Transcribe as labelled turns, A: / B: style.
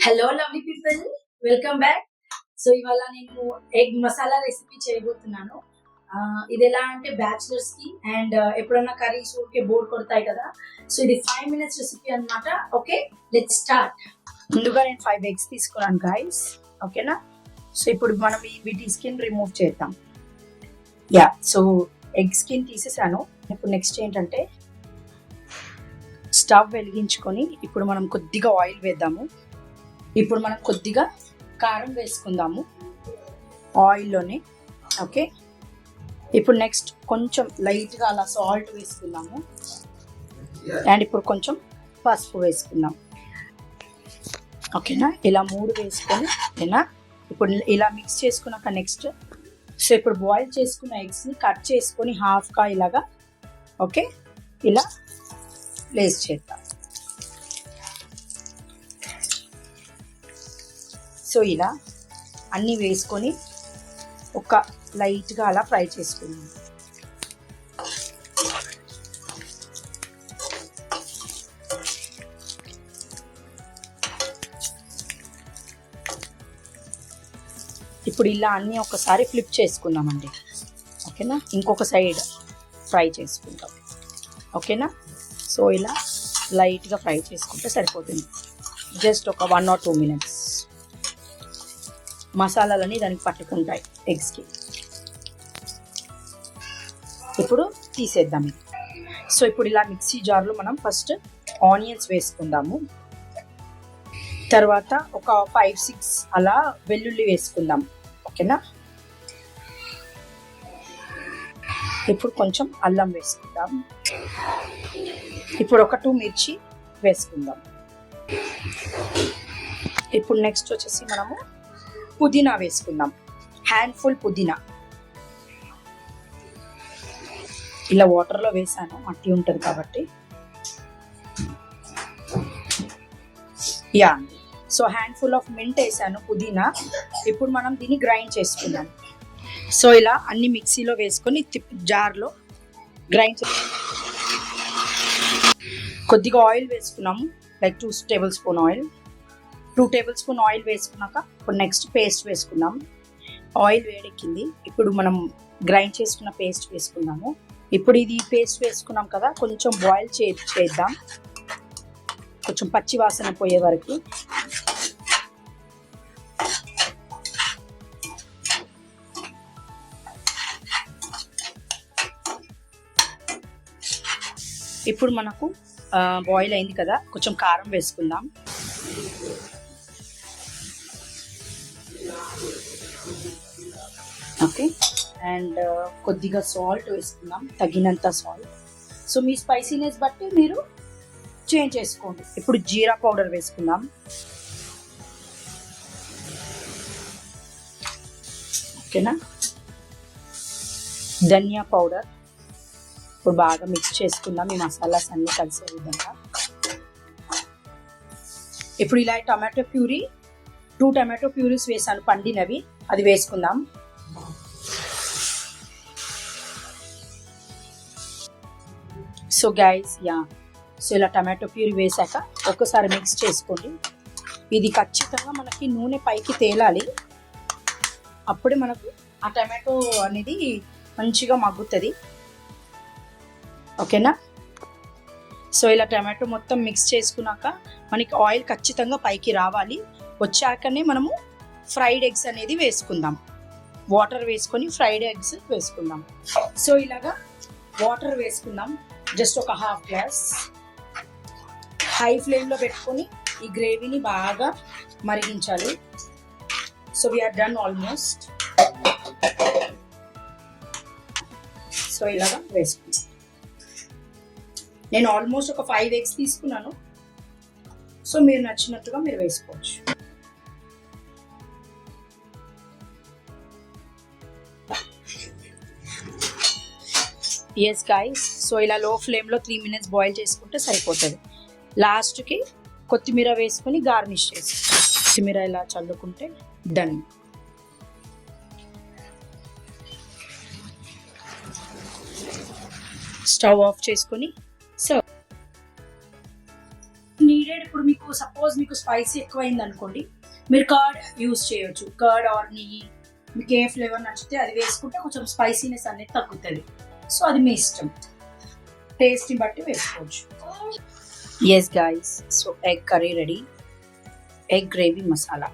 A: Hello lovely people, welcome back. So ఇవాళ నేను egg masala recipe చేయబోతున్నాను. ఇది ఎలా అంటే బ్యాచిలర్స్ కి అండ్ ఎప్పుడన్నా కర్రీస్ ఊరికే బోర్ కొడతాయి కదా. సో ఇది 5 minutes రెసిపీ అన్నమాట. Okay, let's start. ముందుగా నేను 5 eggs తీసుకున్నాను గైస్, ఓకేనా. సో ఇప్పుడు మనం వీటి స్కిన్ రిమూవ్ చేద్దాం. సో ఎగ్ స్కిన్ తీసేసాను. ఇప్పుడు నెక్స్ట్ ఏంటంటే స్టవ్ వెలిగించుకొని ఇప్పుడు మనం కొద్దిగా ఆయిల్ వేద్దాము. ఇప్పుడు మనం కొద్దిగా కారం వేసుకుందాము ఆయిల్లోనే. ఓకే, ఇప్పుడు నెక్స్ట్ కొంచెం లైట్గా అలా సాల్ట్ వేసుకుందాము అండ్ ఇప్పుడు కొంచెం పసుపు వేసుకుందాం. ఓకేనా, ఇలా 3 వేసుకొని ఓకేనా. ఇప్పుడు ఇలా మిక్స్ చేసుకున్నాక నెక్స్ట్ సో ఇప్పుడు బాయిల్ చేసుకున్న ఎగ్స్ని కట్ చేసుకొని హాఫ్గా ఇలాగా ఓకే ఇలా ప్లేస్ చేద్దాం. సో ఇలా అన్నీ వేసుకొని ఒక లైట్గా అలా ఫ్రై చేసుకుందాం. ఇప్పుడు ఇలా అన్నీ ఒకసారి ఫ్లిప్ చేసుకుందామండి. ఓకేనా, ఇంకొక సైడ్ ఫ్రై చేసుకుందాం. ఓకేనా, సో ఇలా లైట్గా ఫ్రై చేసుకుంటే సరిపోతుంది. జస్ట్ ఒక 1 or 2 minutes. మసాలాలని దానికి పట్టుకుంటాయి ఎగ్స్కి. ఇప్పుడు తీసేద్దాం ఇది. సో ఇప్పుడు ఇలా మిక్సీ జార్లో మనం ఫస్ట్ ఆనియన్స్ వేసుకుందాము. తర్వాత ఒక 5-6 అలా వెల్లుల్లి వేసుకుందాం. ఓకేనా, ఇప్పుడు కొంచెం అల్లం వేసుకుందాం. ఇప్పుడు ఒక 2 మిర్చి వేసుకుందాం. ఇప్పుడు నెక్స్ట్ వచ్చేసి మనము పుదీనా వేసుకుందాం. హ్యాండ్ఫుల్ పుదీనా ఇలా వాటర్లో వేసాను, మట్టి ఉంటుంది కాబట్టి. సో హ్యాండ్ఫుల్ ఆఫ్ మింట్ వేసాను, పుదీనా. ఇప్పుడు మనం దీన్ని గ్రైండ్ చేసుకుందాం. సో ఇలా అన్ని మిక్సీలో వేసుకొని జార్లో గ్రైండ్ కొద్దిగా ఆయిల్ వేసుకున్నాము, like 2 tablespoon oil. 2 tablespoon oil వేసుకున్నాక ఇప్పుడు నెక్స్ట్ పేస్ట్ వేసుకుందాం. ఆయిల్ వేడెక్కింది, ఇప్పుడు మనం గ్రైండ్ చేసుకున్న పేస్ట్ వేసుకుందాము. ఇప్పుడు ఇది పేస్ట్ వేసుకున్నాం కదా, కొంచెం బాయిల్ చేద్దాం, కొంచెం పచ్చి వాసన పోయే వరకు. ఇప్పుడు మనకు బాయిల్ అయింది కదా, కొంచెం కారం వేసుకుందాం. ఓకే, అండ్ కొద్దిగా సాల్ట్ వేసుకుందాం, తగినంత సాల్ట్. సో మీ స్పైసీనెస్ బట్టి మీరు చేంజ్ చేసుకోండి. ఇప్పుడు జీరా పౌడర్ వేసుకుందాం. ఓకేనా, ధనియా పౌడర్. ఇప్పుడు బాగా మిక్స్ చేసుకుందాం ఈ మసాలాస్ అన్నీ కలిసే విధంగా. ఇప్పుడు ఇలా టమాటో ప్యూరీ 2 టమాటో ప్యూరీస్ వేసాను, పండినవి, అది వేసుకుందాం. సో గైస్ సో ఇలా టమాటో ప్యూరీ వేసాక ఒక్కసారి మిక్స్ చేసుకోండి. ఇది ఖచ్చితంగా మనకి నూనె పైకి తేలాలి, అప్పుడే మనకు ఆ టమాటో అనేది మంచిగా మగ్గుతుంది. ఓకేనా, సో ఇలా టమాటో మొత్తం మిక్స్ చేసుకున్నాక మనకి ఆయిల్ ఖచ్చితంగా పైకి రావాలి. వచ్చాకనే మనము ఫ్రైడ్ ఎగ్స్ అనేది వేసుకుందాం. వాటర్ వేసుకొని ఫ్రైడ్ ఎగ్స్ వేసుకుందాం. సో ఇలాగా వాటర్ వేసుకుందాం, జస్ట్ ఒక 1/2 glass. హై ఫ్లేమ్లో పెట్టుకొని ఈ గ్రేవీని బాగా మరిగించాలి. So we are done almost. So ఇలాగా వేసుకుందాం. నేను ఆల్మోస్ట్ ఒక 5 eggs తీసుకున్నాను. సో మీరు నచ్చినట్టుగా మీరు వేసుకోవచ్చు. ఎస్ గైస్, సో ఇలా లో ఫ్లేమ్లో 3 minutes బాయిల్ చేసుకుంటే సరిపోతుంది. లాస్ట్కి కొత్తిమీర వేసుకొని గార్నిష్ చేసి కొత్తిమీర ఇలా చల్లుకుంటే డన్. స్టవ్ ఆఫ్ చేసుకొని సర్వ్. నీడెడ్ ఇప్పుడు మీకు సపోజ్ మీకు స్పైసీ ఎక్కువైంది అనుకోండి, మీరు కర్డ్ యూస్ చేయొచ్చు. కర్డ్ ఆర్ నెయ్యి, మీకు ఏ ఫ్లేవర్ నచ్చితే అది వేసుకుంటే కొంచెం స్పైసీనెస్ అనేది తగ్గుతుంది. సో అది మీ ఇష్టం, టేస్ట్ని బట్టి వేసుకోవచ్చు. Yes guys, so egg curry ready. Egg gravy masala.